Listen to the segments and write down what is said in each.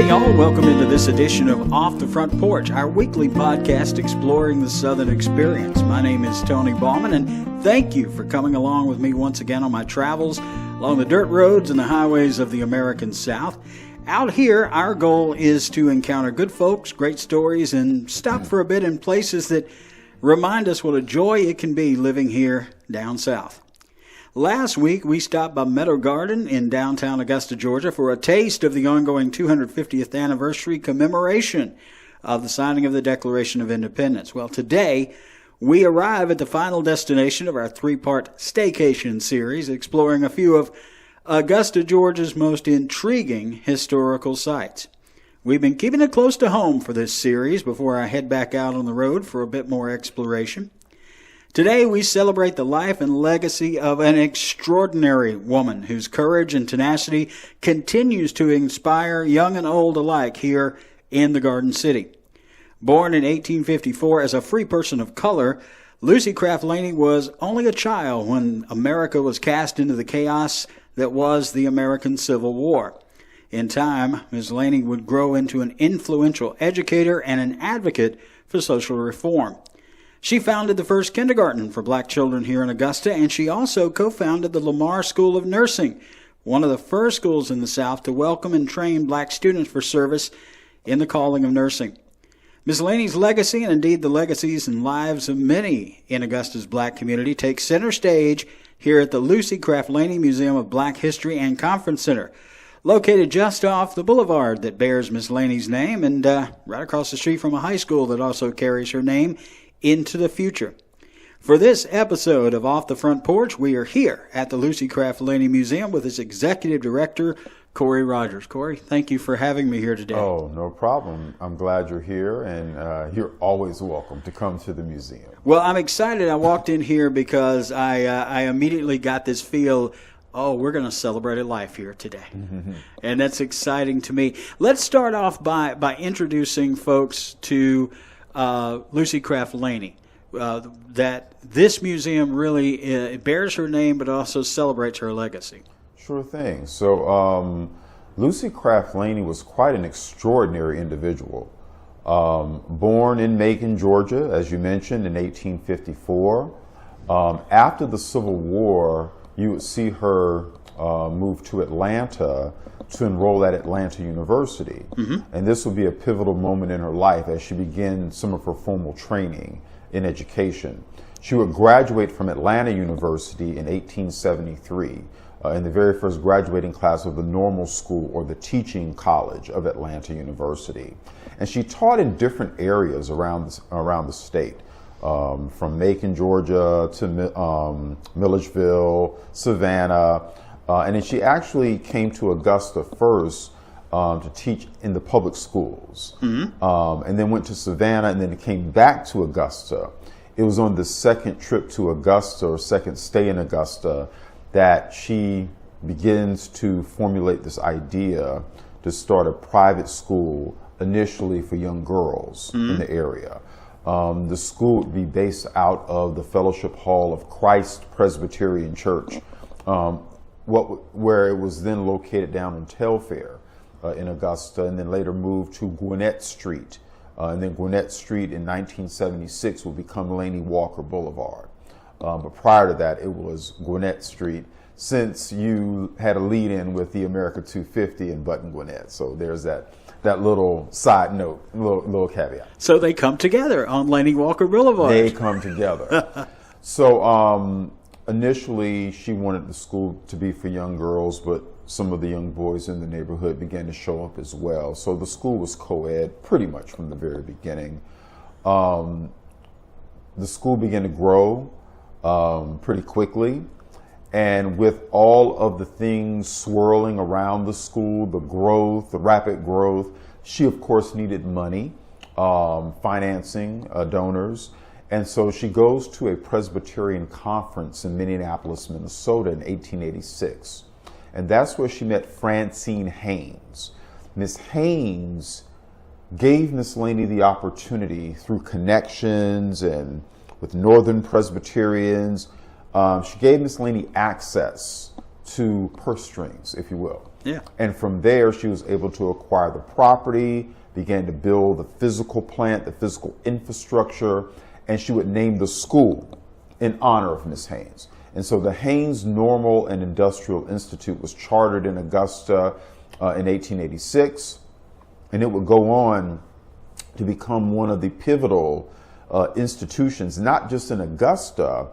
Hey y'all, welcome into this edition of Off the Front Porch, our weekly podcast exploring the Southern experience. My name is Tony Bauman, and thank you for coming along with me once again on my travels along the dirt roads and the highways of the American South. Out here, our goal is to encounter good folks, great stories, and stop for a bit in places that remind us what a joy it can be living here down south. Last week, we stopped by Meadow Garden in downtown Augusta, Georgia for a taste of the ongoing 250th anniversary commemoration of the signing of the Declaration of Independence. Well, today, we arrive at the final destination of our three-part staycation series, exploring a few of Augusta, Georgia's most intriguing historical sites. We've been keeping it close to home for this series before I head back out on the road for a bit more exploration. Today, we celebrate the life and legacy of an extraordinary woman whose courage and tenacity continues to inspire young and old alike here in the Garden City. Born in 1854 as a free person of color, Lucy Craft Laney was only a child when America was cast into the chaos that was the American Civil War. In time, Miss Laney would grow into an influential educator and an advocate for social reform. She founded the first kindergarten for black children here in Augusta, and she also co-founded the Lamar School of Nursing, one of the first schools in the South to welcome and train black students for service in the calling of nursing. Miss Laney's legacy, and indeed the legacies and lives of many in Augusta's black community, take center stage here at the Lucy Craft Laney Museum of Black History and Conference Center, located just off the boulevard that bears Miss Laney's name and right across the street from a high school that also carries her name into the future. For this episode of Off the Front Porch, we are here at the Lucy Craft Laney Museum with its executive director, Corey Rogers. Corey, thank you for having me here today. Oh, no problem. I'm glad you're here, and you're always welcome to come to the museum. Well, I'm excited. I walked in here because I immediately got this feel, oh, we're going to celebrate a life here today. And that's exciting to me. Let's start off by introducing folks to Lucy Craft Laney. That this museum really bears her name, but also celebrates her legacy. Sure thing. So Lucy Craft Laney was quite an extraordinary individual. Born in Macon, Georgia, as you mentioned, in 1854. After the Civil War, you would see her move to Atlanta to enroll at Atlanta University. And this would be a pivotal moment in her life as she began some of her formal training in education. She would graduate from Atlanta University in 1873 in the very first graduating class of the normal school or the teaching college of Atlanta University. And she taught in different areas around the state. From Macon, Georgia to Milledgeville, Savannah, and then she actually came to Augusta first to teach in the public schools, and then went to Savannah, and then came back to Augusta. It was on the second trip to Augusta, or second stay in Augusta, that she begins to formulate this idea to start a private school initially for young girls in the area. The school would be based out of the Fellowship Hall of Christ Presbyterian Church, where it was then located down in Telfair in Augusta, and then later moved to Gwinnett Street. And then Gwinnett Street in 1976 will become Laney Walker Boulevard. But prior to that, it was Gwinnett Street, since you had a lead-in with the America 250 in Button Gwinnett. So there's that little side note, little caveat. So they come together on Laney Walker Boulevard. They come together. So initially, she wanted the school to be for young girls, but some of the young boys in the neighborhood began to show up as well. So the school was co-ed pretty much from the very beginning. The school began to grow pretty quickly. And with all of the things swirling around the school, the growth, the rapid growth, she of course needed money, financing, donors. And so she goes to a Presbyterian conference in Minneapolis, Minnesota in 1886. And that's where she met Francine Haynes. Miss Haynes gave Miss Laney the opportunity through connections and with Northern Presbyterians. She gave Miss Laney access to purse strings, if you will. Yeah. And from there, she was able to acquire the property, began to build the physical plant, the physical infrastructure, and she would name the school in honor of Miss Haynes. And so the Haynes Normal and Industrial Institute was chartered in Augusta in 1886, and it would go on to become one of the pivotal institutions, not just in Augusta,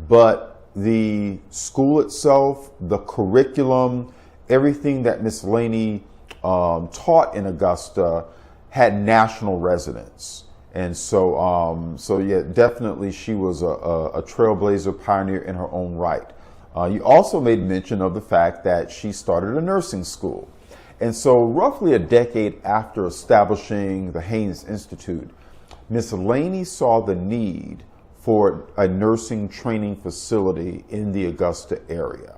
but the school itself, the curriculum, everything that Miss Laney taught in Augusta had national resonance. And so, yeah, definitely she was a trailblazer, pioneer in her own right. You also made mention of the fact that she started a nursing school. And so roughly a decade after establishing the Haynes Institute, Miss Laney saw the need for a nursing training facility in the Augusta area.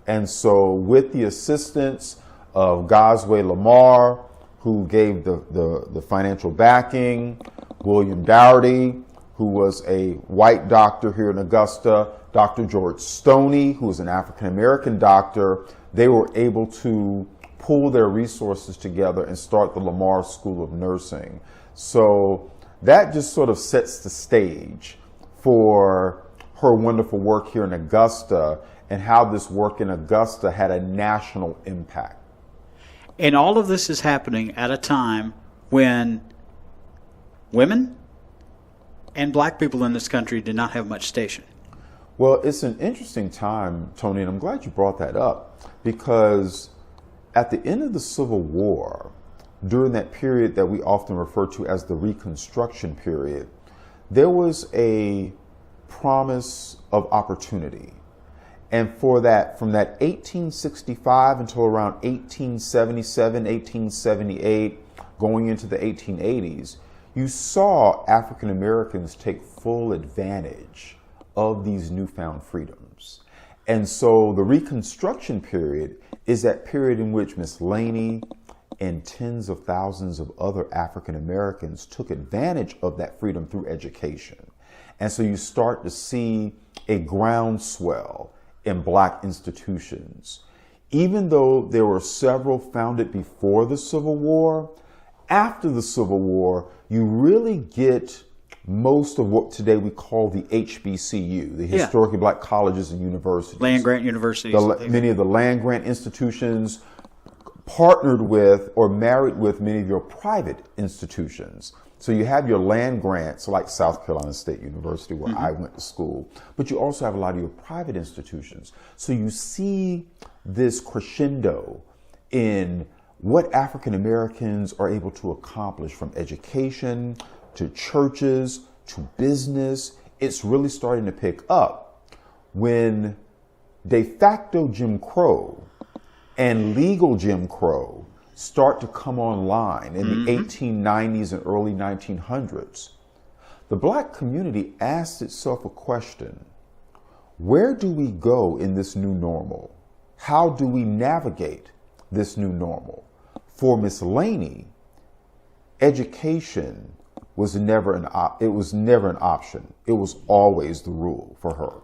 And so with the assistance of Gosway Lamar, who gave the financial backing, William Dougherty, who was a white doctor here in Augusta, Dr. George Stoney, who was an African-American doctor, they were able to pull their resources together and start the Lamar School of Nursing. So that just sort of sets the stage for her wonderful work here in Augusta and how this work in Augusta had a national impact. And all of this is happening at a time when women and black people in this country did not have much station. Well, it's an interesting time, Tony, and I'm glad you brought that up, because at the end of the Civil War, during that period that we often refer to as the Reconstruction period, there was a promise of opportunity. And for that, from that 1865 until around 1877, 1878, going into the 1880s, you saw African Americans take full advantage of these newfound freedoms. And so the Reconstruction period is that period in which Miss Laney and tens of thousands of other African Americans took advantage of that freedom through education. And so you start to see a groundswell in black institutions. Even though there were several founded before the Civil War, after the Civil War, you really get most of what today we call the HBCU, the historically black colleges and universities. Land-grant universities. Many of the land-grant institutions partnered with or married with many of your private institutions. So you have your land grants like South Carolina State University, where I went to school, but you also have a lot of your private institutions. So you see this crescendo in what African Americans are able to accomplish, from education to churches to business. It's really starting to pick up when de facto Jim Crow and legal Jim Crow start to come online in the 1890s and early 1900s. The black community asked itself a question: where do we go in this new normal? How do we navigate this new normal? For Miss Laney, education was never an option. It was always the rule for her.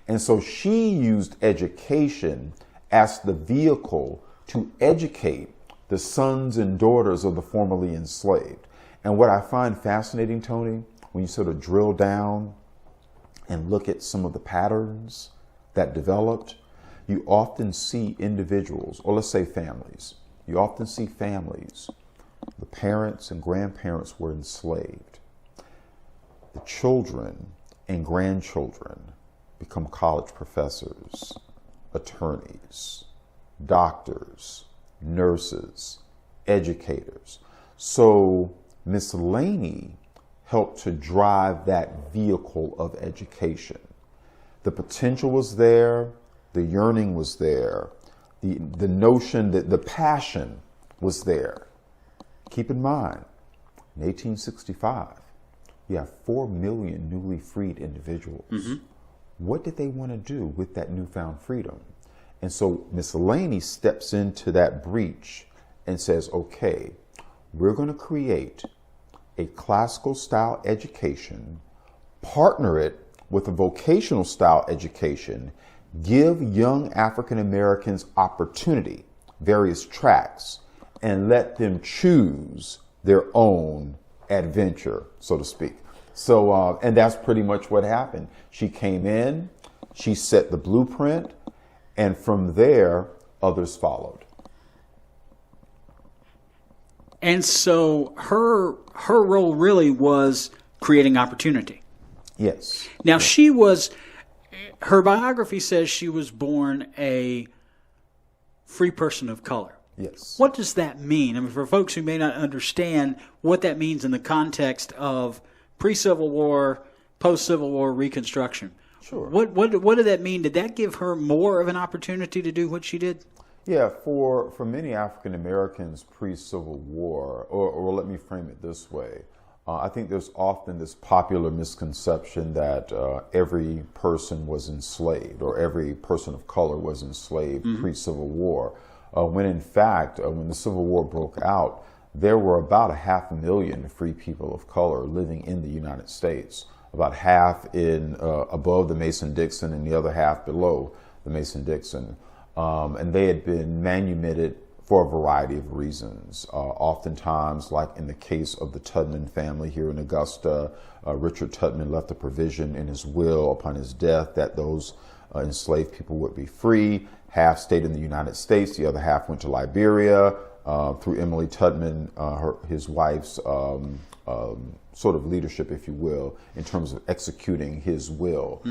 And so she used education as the vehicle to educate the sons and daughters of the formerly enslaved. And what I find fascinating, Tony, when you sort of drill down and look at some of the patterns that developed, you often see individuals, or let's say families. You often see families, the parents and grandparents were enslaved. The children and grandchildren become college professors, attorneys, doctors, nurses, educators. So Miss Laney helped to drive that vehicle of education. The potential was there, the yearning was there, the notion that the passion was there. Keep in mind, in 1865, you have 4 million newly freed individuals. What did they want to do with that newfound freedom? And so Miss Laney steps into that breach and says, okay, we're going to create a classical style education, partner it with a vocational style education, give young African Americans opportunity, various tracks, and let them choose their own adventure, so to speak. So, and that's pretty much what happened. She came in, she set the blueprint, and from there, others followed. And so her role really was creating opportunity. Yes. Now, her biography says she was born a free person of color. Yes. What does that mean? I mean, for folks who may not understand what that means in the context of pre-Civil War, post-Civil War Reconstruction. Sure. What did that mean? Did that give her more of an opportunity to do what she did? Yeah, for many African Americans pre-Civil War, or let me frame it this way. I think there's often this popular misconception that every person was enslaved or every person of color was enslaved pre-Civil War. When in fact, when the Civil War broke out, there were about 500,000 free people of color living in the United States. About half in above the Mason-Dixon and the other half below the Mason-Dixon. And they had been manumitted for a variety of reasons. Oftentimes, like in the case of the Tubman family here in Augusta, Richard Tubman left a provision in his will upon his death that those enslaved people would be free. Half stayed in the United States, the other half went to Liberia through Emily Tubman, his wife's sort of leadership, if you will, in terms of executing his will.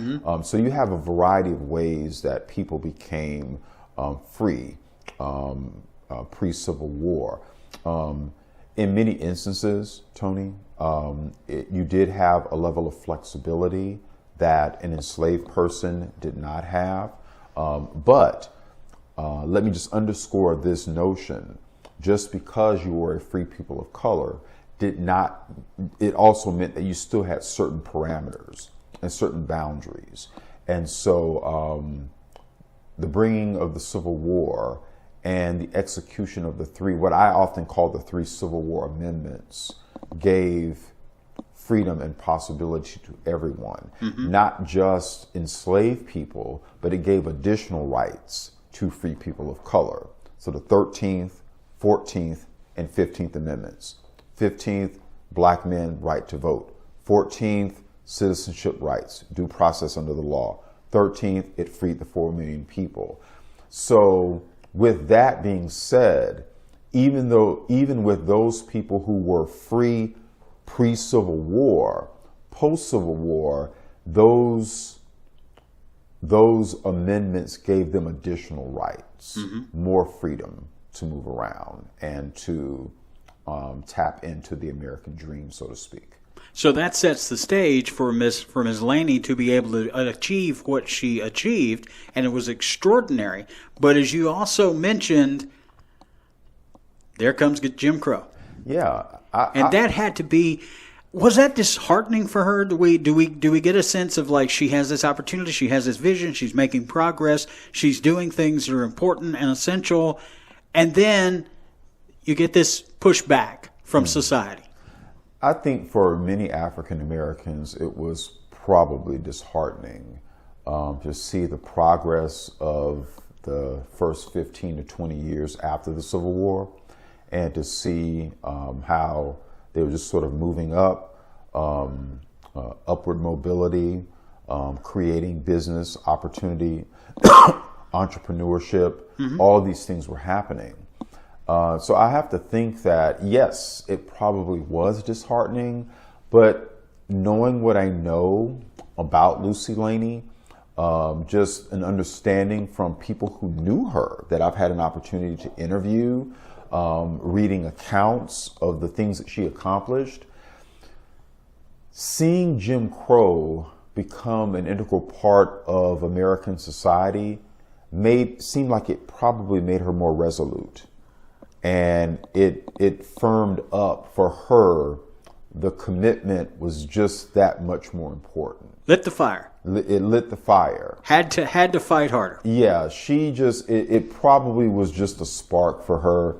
So you have a variety of ways that people became free pre-Civil War. In many instances, Tony, you did have a level of flexibility that an enslaved person did not have. But let me just underscore this notion. Just because you were a free people of color it also meant that you still had certain parameters and certain boundaries. And so the bringing of the Civil War and the execution of what I often call the 3 Civil War amendments, gave freedom and possibility to everyone, not just enslaved people, but it gave additional rights to free people of color. So the 13th, 14th, and 15th Amendments. 15th, black men right to vote. 14th, citizenship rights, due process under the law. 13th, it freed the 4 million people. So with that being said, even with those people who were free pre-Civil War, post-Civil War, those amendments gave them additional rights, more freedom to move around and to tap into the American dream, so to speak. So that sets the stage for Miss Laney to be able to achieve what she achieved, and it was extraordinary. But as you also mentioned, there comes Jim Crow. Yeah, that had to be. Was that disheartening for her? Do we get a sense of like she has this opportunity, she has this vision, she's making progress, she's doing things that are important and essential, and then you get this pushback from society? I think for many African Americans, it was probably disheartening to see the progress of the first 15 to 20 years after the Civil War, and to see how they were just sort of moving up, upward mobility, creating business opportunity, entrepreneurship, all these things were happening. So I have to think that, yes, it probably was disheartening, but knowing what I know about Lucy Laney, just an understanding from people who knew her that I've had an opportunity to interview, reading accounts of the things that she accomplished, seeing Jim Crow become an integral part of American society seemed like it probably made her more resolute. And it firmed up for her. The commitment was just that much more important. Lit the fire. It lit the fire. Had to fight harder. Yeah, it probably was just a spark for her.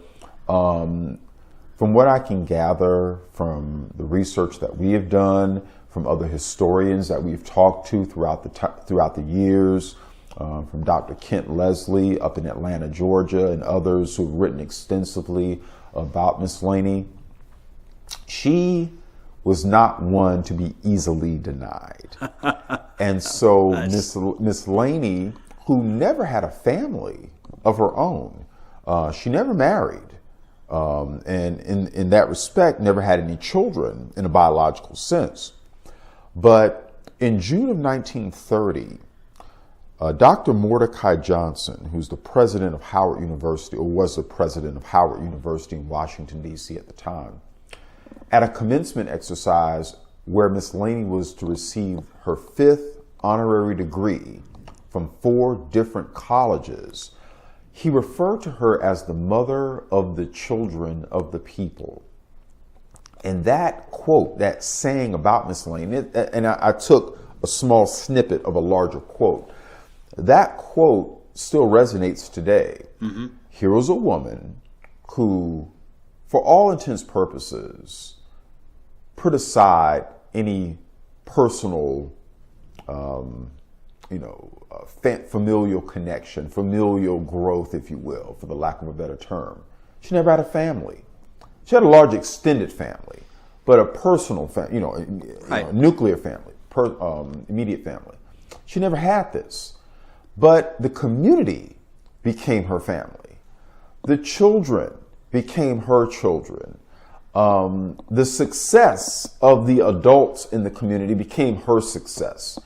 From what I can gather from the research that we have done, from other historians that we've talked to throughout the years, from Dr. Kent Leslie up in Atlanta, Georgia, and others who've written extensively about Miss Laney. She was not one to be easily denied. And so Miss Laney, who never had a family of her own, she never married, and in that respect, never had any children in a biological sense. But in June of 1930, Dr. Mordecai Johnson, who's the president of Howard University, or was the president of Howard University in Washington, D.C. at the time, at a commencement exercise where Miss Laney was to receive her 5th honorary degree from 4 different colleges, he referred to her as the mother of the children of the people. And that quote, that saying about Miss Laney, and I took a small snippet of a larger quote, that quote still resonates today. Mm-hmm. Here was a woman who, for all intents and purposes, put aside any personal, familial connection, familial growth, if you will, for the lack of a better term. She never had a family. She had a large extended family, but a personal family, nuclear family, immediate family. She never had this. But the community became her family. The children became her children. The success of the adults in the community became her success.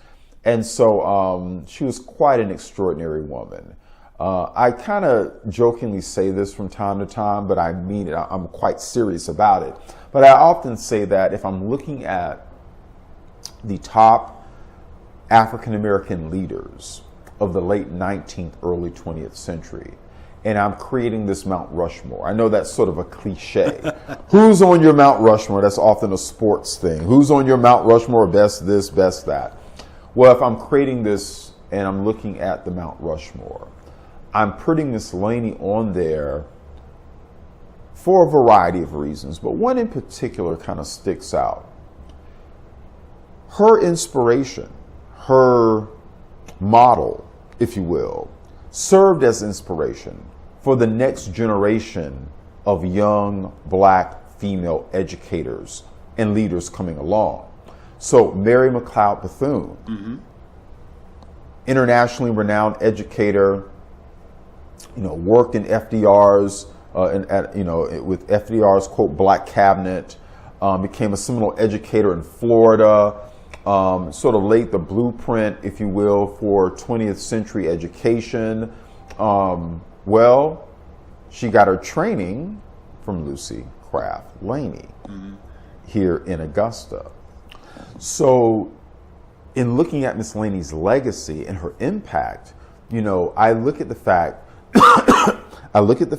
And so she was quite an extraordinary woman. I kind of jokingly say this from time to time, but I mean it. I'm quite serious about it. But I often say that if I'm looking at the top African-American leaders of the late 19th, early 20th century, and I'm creating this Mount Rushmore. I know that's sort of a cliche. Who's on your Mount Rushmore? That's often a sports thing. Who's on your Mount Rushmore? Best this, best that. Well, if I'm creating this and I'm looking at the Mount Rushmore, I'm putting Miss Laney on there for a variety of reasons, but one in particular kind of sticks out. Her inspiration, her model, if you will, served as inspiration for the next generation of young black female educators and leaders coming along. So Mary McLeod Bethune, mm-hmm. internationally renowned educator, worked in FDR's, with FDR's quote Black Cabinet, became a seminal educator in Florida. Sort of laid the blueprint, if you will, for 20th century education. Well, she got her training from Lucy Craft Laney mm-hmm. here in Augusta. So in looking at Miss Laney's legacy and her impact, I look at the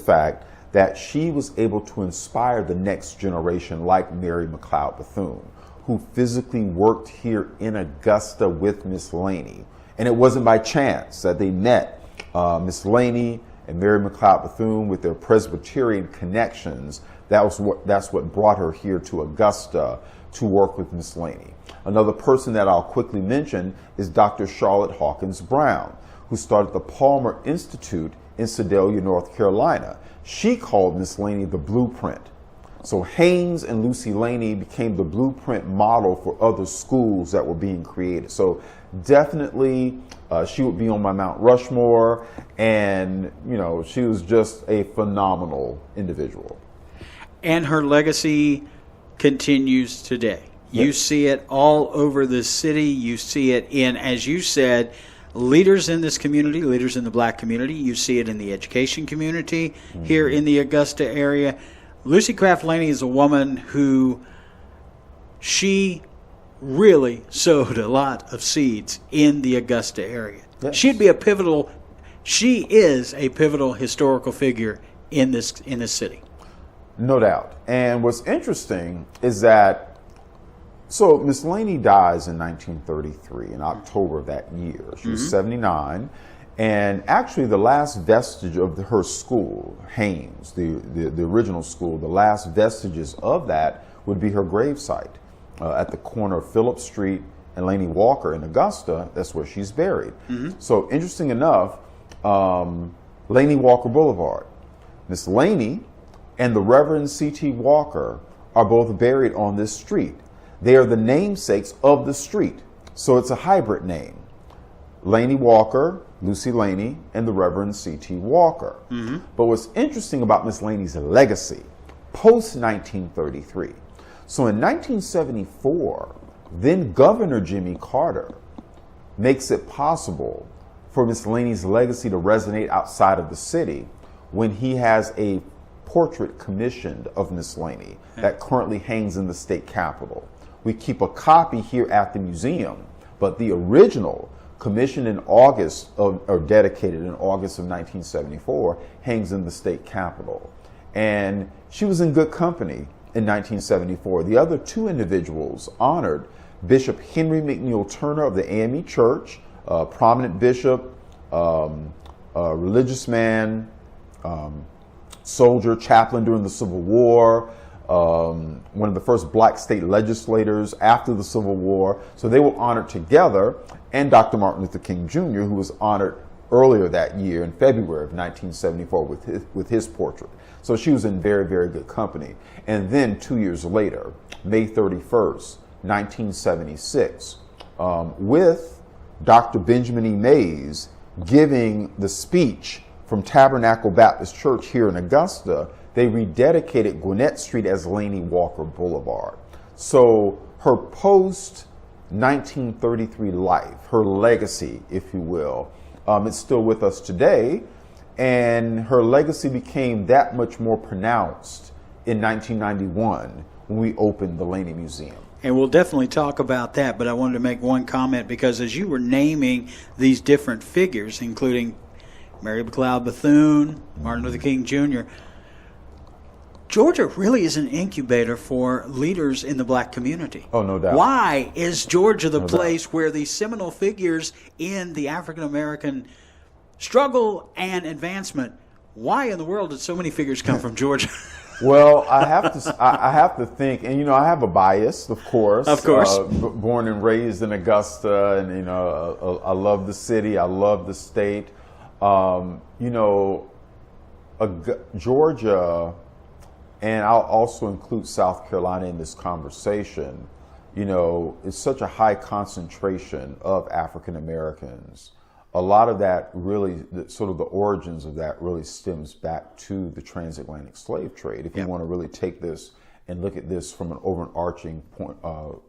fact that she was able to inspire the next generation like Mary McLeod Bethune, who physically worked here in Augusta with Miss Laney. And it wasn't by chance that they met. Miss Laney and Mary McLeod Bethune, with their Presbyterian connections, that's what brought her here to Augusta to work with Miss Laney. Another person that I'll quickly mention is Dr. Charlotte Hawkins Brown, who started the Palmer Institute in Sedalia, North Carolina. She called Miss Laney the blueprint. So Haynes and Lucy Laney became the blueprint model for other schools that were being created. So definitely she would be on my Mount Rushmore, and she was just a phenomenal individual. And her legacy continues today. Yep. You see it all over the city. You see it in, as you said, leaders in this community, leaders in the black community. You see it in the education community mm-hmm. here in the Augusta area. Lucy Craft Laney is a woman who, she really sowed a lot of seeds in the Augusta area. Yes. She is a pivotal historical figure in this city. No doubt. And what's interesting is that, so Miss Laney dies in 1933, in October of that year. She was 79. And actually the last vestige of her school, Haynes, the original school, the last vestiges of that would be her gravesite at the corner of Phillip Street and Laney Walker in Augusta, that's where she's buried. So interesting enough, Laney Walker Boulevard. Miss Laney and the Reverend C.T. Walker are both buried on this street. They are the namesakes of the street. So it's a hybrid name. Laney Walker, Lucy Laney, and the Reverend C.T. Walker. But what's interesting about Miss Laney's legacy, post-1933. So in 1974, then Governor Jimmy Carter makes it possible for Miss Laney's legacy to resonate outside of the city when he has a portrait commissioned of Miss Laney that currently hangs in the state capitol. We keep a copy here at the museum, but the original, commissioned in August or dedicated in August of 1974, hangs in the state capitol. And she was in good company in 1974. The other two individuals honored: Bishop Henry McNeil Turner of the AME Church, a prominent bishop, a religious man, soldier, chaplain during the Civil War, one of the first black state legislators after the Civil War. So they were honored together, and Dr. Martin Luther King Jr., who was honored earlier that year in February of 1974 with his portrait. So she was in very, very good company. And then 2 years later, May 31st, 1976, with Dr. Benjamin E. Mays giving the speech from Tabernacle Baptist Church here in Augusta, they rededicated Gwinnett Street as Laney Walker Boulevard. So her post-1933 life, her legacy, if you will, it's still with us today. And her legacy became that much more pronounced in 1991 when we opened the Laney Museum. And we'll definitely talk about that, but I wanted to make one comment, because as you were naming these different figures, including Mary McLeod Bethune, Martin Luther King Jr., Georgia really is an incubator for leaders in the black community. Oh, no doubt. Why is Georgia the place where these seminal figures in the African-American struggle and advancement, why in the world did so many figures come from Georgia? Well, I have to think, and I have a bias, of course. Of course. Born and raised in Augusta, and I love the city, I love the state. Georgia, and I'll also include South Carolina in this conversation. It's such a high concentration of African Americans. A lot of that really, sort of the origins of that really stems back to the transatlantic slave trade. If you want to really take this and look at this from an overarching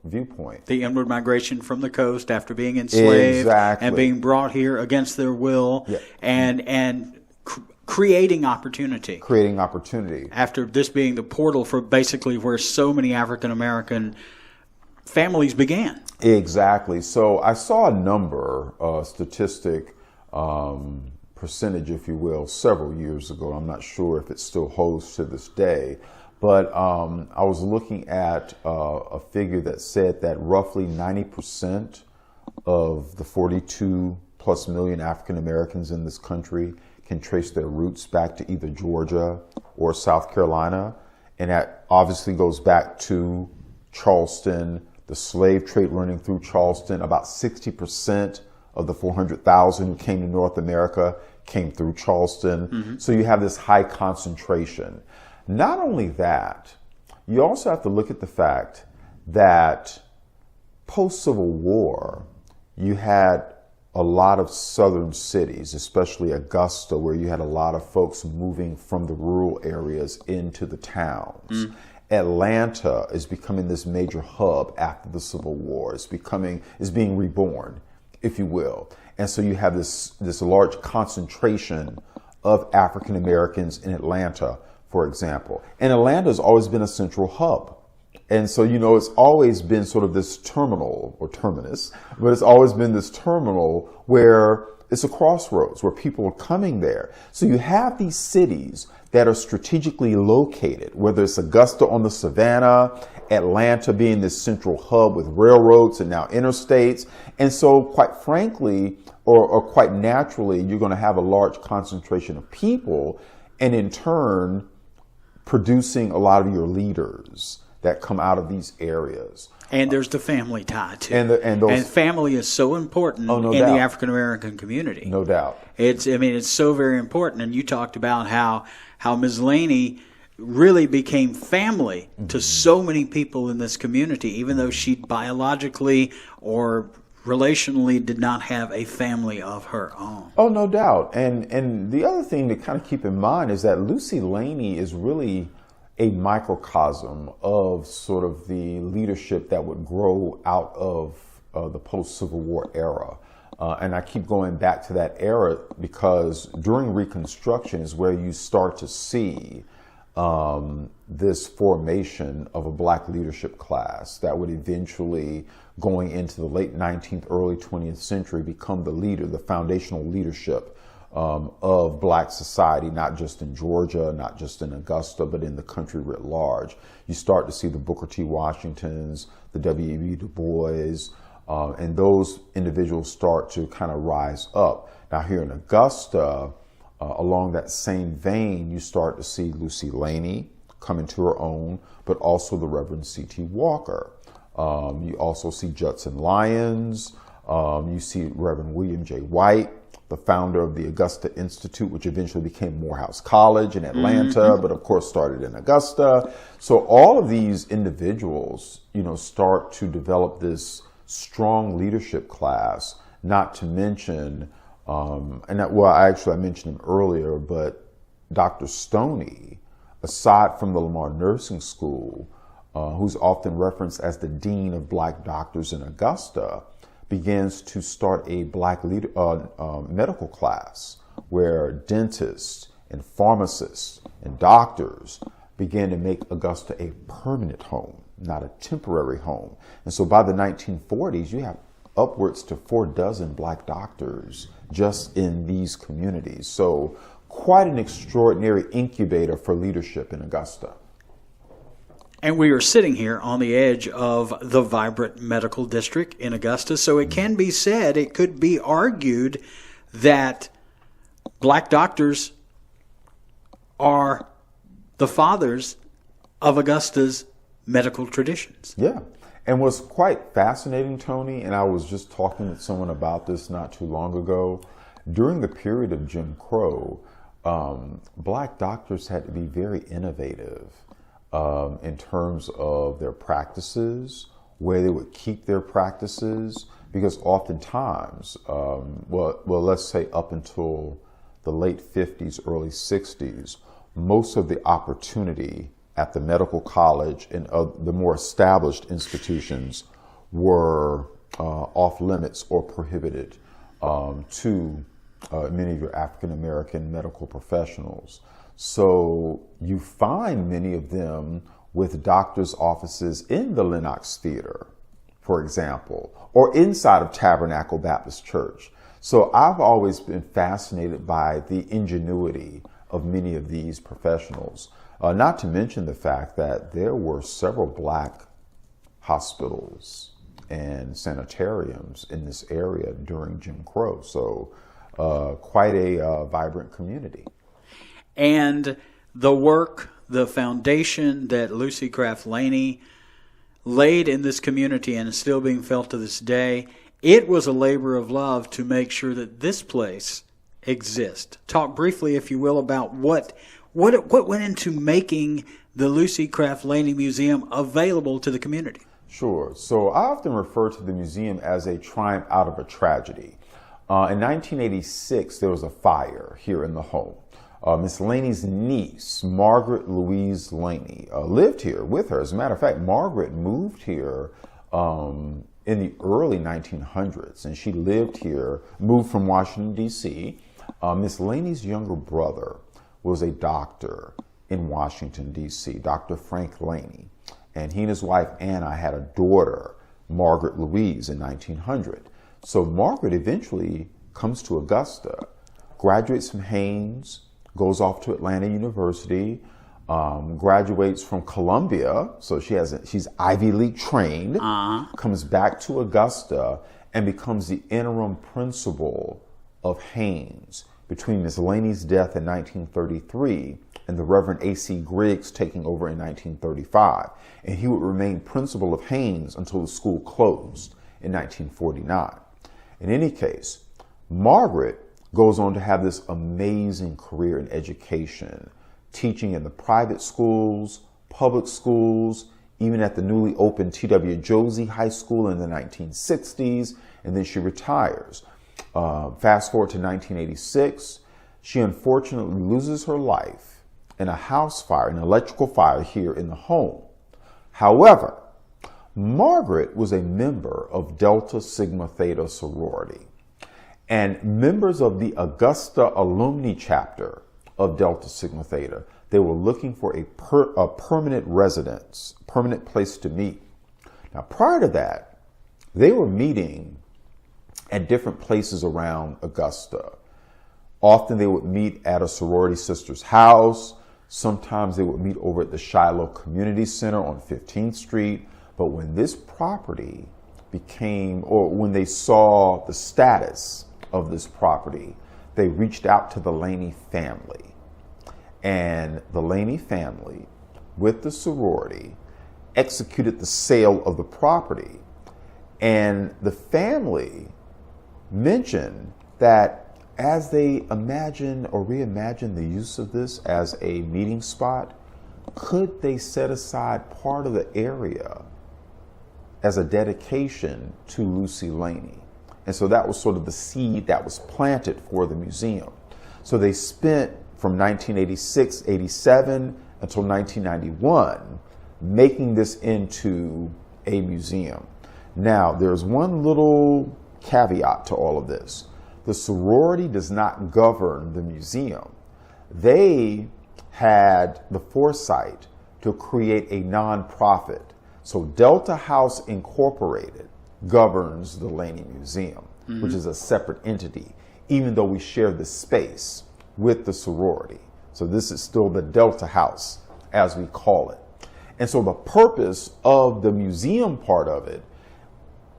viewpoint. The inward migration from the coast after being enslaved and being brought here against their will, and creating opportunity. Creating opportunity. After this being the portal for basically where so many African American families began. Exactly. So I saw a number, statistic, percentage, if you will, several years ago. I'm not sure if it still holds to this day, but I was looking at a figure that said that roughly 90% of the 42 plus million African Americans in this country can trace their roots back to either Georgia or South Carolina. And that obviously goes back to Charleston, the slave trade running through Charleston. About 60% of the 400,000 who came to North America came through Charleston. So you have this high concentration. Not only that, you also have to look at the fact that post-Civil War, you had a lot of southern cities, especially Augusta, where you had a lot of folks moving from the rural areas into the towns. Atlanta is becoming this major hub after the Civil War. Is being reborn, if you will. And so you have this large concentration of African Americans in Atlanta, for example. And Atlanta has always been a central hub. And so, it's always been sort of this terminal or terminus, but it's always been this terminal where it's a crossroads where people are coming there. So you have these cities that are strategically located, whether it's Augusta on the Savannah, Atlanta being this central hub with railroads and now interstates. And so quite frankly, or quite naturally, you're going to have a large concentration of people, and in turn, producing a lot of your leaders that come out of these areas. And there's the family tie too. And family is so important in doubt. the African American community. No doubt. It's so very important. And you talked about how Miss Laney really became family to so many people in this community, even though she biologically or relationally did not have a family of her own. Oh, no doubt. And the other thing to kind of keep in mind is that Lucy Laney is really a microcosm of sort of the leadership that would grow out of the post-Civil War era. And I keep going back to that era because during Reconstruction is where you start to see this formation of a black leadership class that would eventually, going into the late 19th, early 20th century, become the leader, the foundational leadership of black society, not just in Georgia, not just in Augusta, but in the country writ large. You start to see the Booker T. Washingtons, the W.E.B. Du Bois, and those individuals start to kind of rise up. Now here in Augusta, along that same vein, you start to see Lucy Laney come into her own, but also the Reverend C.T. Walker. You also see Judson Lyons. You see Reverend William J. White, the founder of the Augusta Institute, which eventually became Morehouse College in Atlanta, but of course started in Augusta. So all of these individuals, start to develop this strong leadership class, not to mention, I mentioned him earlier, but Dr. Stoney, aside from the Lamar Nursing School, who's often referenced as the Dean of Black Doctors in Augusta, begins to start a black medical class where dentists and pharmacists and doctors began to make Augusta a permanent home, not a temporary home. And so by the 1940s, you have upwards to 46 black doctors just in these communities. So quite an extraordinary incubator for leadership in Augusta. And we are sitting here on the edge of the vibrant medical district in Augusta, so it can be said, it could be argued that black doctors are the fathers of Augusta's medical traditions. Yeah. And what's quite fascinating, Tony, and I was just talking with someone about this not too long ago, during the period of Jim Crow, black doctors had to be very innovative in terms of their practices, where they would keep their practices, because oftentimes, let's say up until the late 50s, early 60s, most of the opportunity at the medical college and the more established institutions were off limits or prohibited to many of your African American medical professionals. So you find many of them with doctors' offices in the Lenox Theater, for example, or inside of Tabernacle Baptist Church. So I've always been fascinated by the ingenuity of many of these professionals, not to mention the fact that there were several black hospitals and sanitariums in this area during Jim Crow. So quite a vibrant community. And the work, the foundation that Lucy Craft Laney laid in this community and is still being felt to this day, it was a labor of love to make sure that this place exists. Talk briefly, if you will, about what went into making the Lucy Craft Laney Museum available to the community. Sure. So I often refer to the museum as a triumph out of a tragedy. In 1986, there was a fire here in the home. Miss Laney's niece, Margaret Louise Laney, lived here with her. As a matter of fact, Margaret moved here in the early 1900s, and she lived here, moved from Washington, D.C. Miss Laney's younger brother was a doctor in Washington, D.C., Dr. Frank Laney, and he and his wife, Anna, had a daughter, Margaret Louise, in 1900. So Margaret eventually comes to Augusta, graduates from Haynes, goes off to Atlanta University, graduates from Columbia, so she's Ivy League trained, comes back to Augusta and becomes the interim principal of Haynes between Miss Laney's death in 1933 and the Reverend A.C. Griggs taking over in 1935. And he would remain principal of Haynes until the school closed in 1949. In any case, Margaret goes on to have this amazing career in education, teaching in the private schools, public schools, even at the newly opened T.W. Josie High School in the 1960s, and then she retires. Fast forward to 1986, she unfortunately loses her life in a house fire, an electrical fire here in the home. However, Margaret was a member of Delta Sigma Theta sorority, and members of the Augusta alumni chapter of Delta Sigma Theta, they were looking for a permanent residence, permanent place to meet. Now, prior to that, they were meeting at different places around Augusta. Often they would meet at a sorority sister's house. Sometimes they would meet over at the Shiloh Community Center on 15th Street. But when this property became, or when they saw the status of this property, they reached out to the Laney family. And the Laney family, with the sorority, executed the sale of the property. And the family mentioned that as they imagine or reimagine the use of this as a meeting spot, could they set aside part of the area as a dedication to Lucy Laney? And so that was sort of the seed that was planted for the museum. So they spent from 1986, 87 until 1991 making this into a museum. Now, there's one little caveat to all of this. The sorority does not govern the museum. They had the foresight to create a nonprofit. So Delta House Incorporated governs the Laney Museum, which is a separate entity, even though we share the space with the sorority. So this is still the Delta House, as we call it. And so the purpose of the museum part of it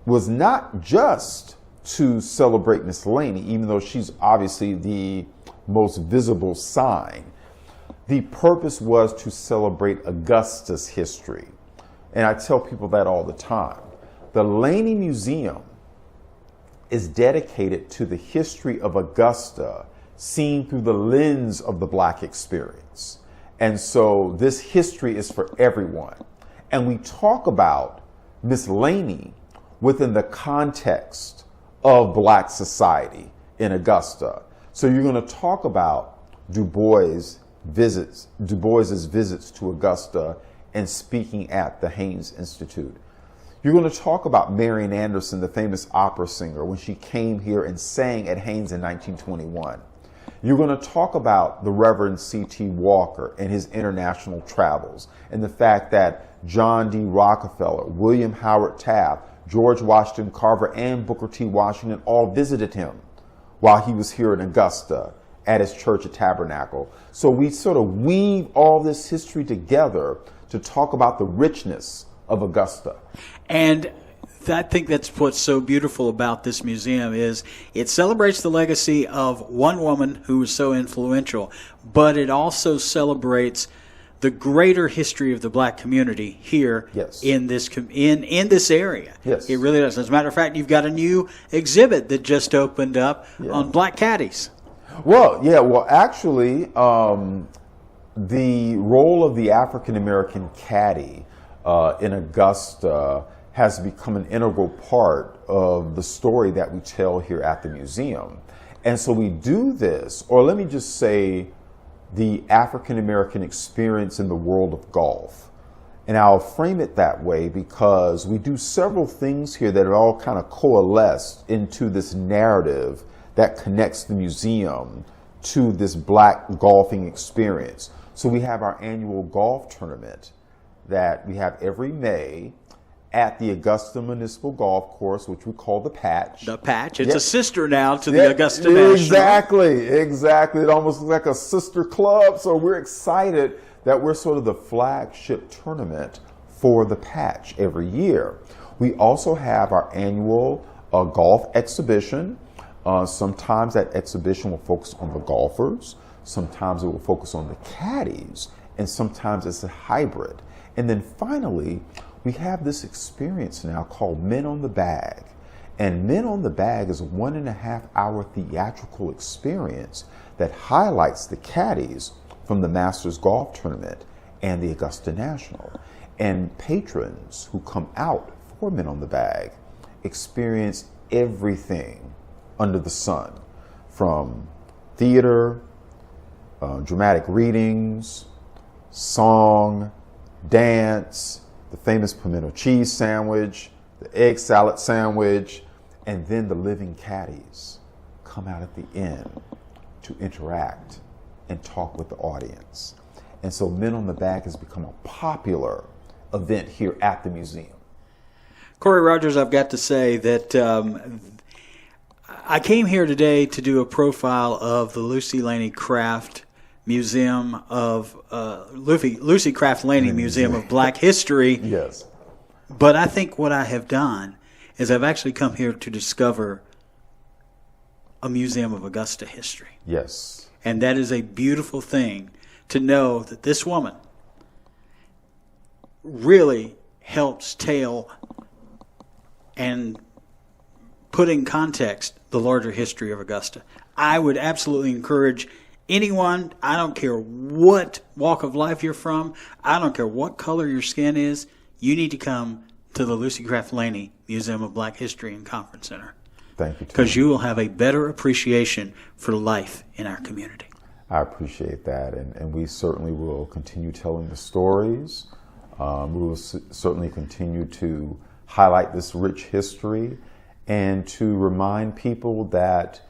was not just to celebrate Miss Laney, even though she's obviously the most visible sign. The purpose was to celebrate Augusta's history. And I tell people that all the time. The Laney Museum is dedicated to the history of Augusta seen through the lens of the Black experience. And so this history is for everyone. And we talk about Miss Laney within the context of Black society in Augusta. So you're going to talk about Du Bois's visits to Augusta and speaking at the Haynes Institute. You're going to talk about Marian Anderson, the famous opera singer, when she came here and sang at Haynes in 1921. You're going to talk about the Reverend C.T. Walker and his international travels and the fact that John D. Rockefeller, William Howard Taft, George Washington Carver, and Booker T. Washington all visited him while he was here in Augusta at his church at Tabernacle. So we sort of weave all this history together to talk about the richness of Augusta. And I think that's what's so beautiful about this museum is it celebrates the legacy of one woman who was so influential, but it also celebrates the greater history of the Black community here in this in this area. Yes. It really does. As a matter of fact, you've got a new exhibit that just opened up on Black caddies. Well, actually, the role of the African American caddy in Augusta has become an integral part of the story that we tell here at the museum. And so we do this, or let me just say, the African American experience in the world of golf. And I'll frame it that way because we do several things here that are all kind of coalesced into this narrative that connects the museum to this Black golfing experience. So we have our annual golf tournament that we have every May at the Augusta Municipal Golf Course, which we call the Patch. The Patch. It's a sister now to the Augusta National. Exactly. It almost looks like a sister club. So we're excited that we're sort of the flagship tournament for the Patch every year. We also have our annual golf exhibition. Sometimes that exhibition will focus on the golfers. Sometimes it will focus on the caddies, and sometimes it's a hybrid. And then finally, we have this experience now called Men on the Bag. And Men on the Bag is a 1.5 hour theatrical experience that highlights the caddies from the Masters Golf Tournament and the Augusta National. And patrons who come out for Men on the Bag experience everything under the sun, from theater, dramatic readings, song, dance, the famous pimento cheese sandwich, the egg salad sandwich, and then the living caddies come out at the end to interact and talk with the audience. And so Men on the Bag has become a popular event here at the museum. Corey Rogers, I've got to say that I came here today to do a profile of the Lucy Laney Craft Museum of Lucy Craft Laney Museum of Black History. Yes. But I think what I have done is I've actually come here to discover a museum of Augusta history. Yes. And that is a beautiful thing to know that this woman really helps tell and put in context the larger history of Augusta. I would absolutely encourage anyone, I don't care what walk of life you're from, I don't care what color your skin is, you need to come to the Lucy Craft Laney Museum of Black History and Conference Center. Thank you. Because you will have a better appreciation for life in our community. I appreciate that, and we certainly will continue telling the stories. We will certainly continue to highlight this rich history and to remind people that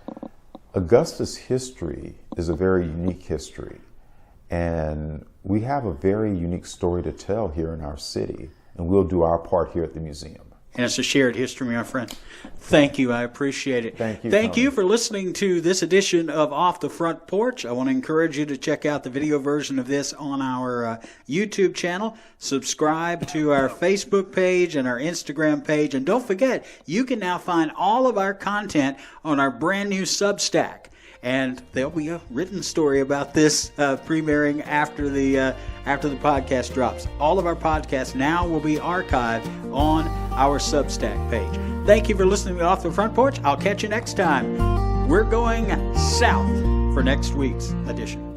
Augusta's history is a very unique history, and we have a very unique story to tell here in our city, and we'll do our part here at the museum. And it's a shared history, my friend. Thank you. I appreciate it. Thank you. Thank Tony. you for listening to this edition of Off the Front Porch. I want to encourage you to check out the video version of this on our YouTube channel. Subscribe to our Facebook page and our Instagram page. And don't forget, you can now find all of our content on our brand new Substack. And there'll be a written story about this premiering after the podcast drops. All of our podcasts now will be archived on our Substack page. Thank you for listening to Off the Front Porch. I'll catch you next time. We're going south for next week's edition.